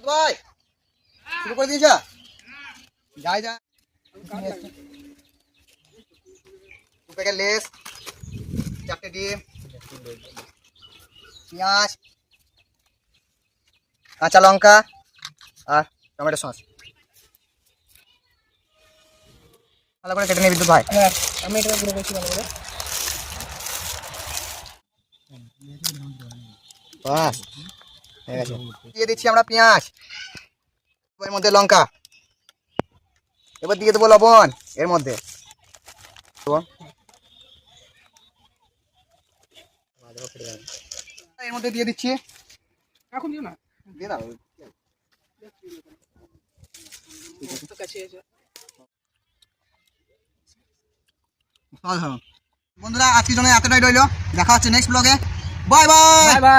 ভাই শুরু করে দিয়েছ? যাই যা দু প্যাকেট লেস, 4টে ডিম, পেঁয়াজ, কাঁচা লঙ্কা আর টমেটো সস ভালো করে কেটে নিয়ে বিদ্যুৎ ভাই। আমি এটা গুঁড়ো করছি ভালো করে। বাস হয়ে গেছে। দিয়ে দিচ্ছি আমরা পেঁয়াজ, এর মধ্যে লঙ্কা, এবার দিয়ে দেবো লবণ এর মধ্যে, এর মধ্যে দিয়ে দিচ্ছি, এখন দিও না। দিয়ে দাও। কাছে এসে বন্ধুরা আজকের জন্য এতটাই রইলো, দেখা হচ্ছে নেক্সট ব্লগে। Bye bye. Bye bye.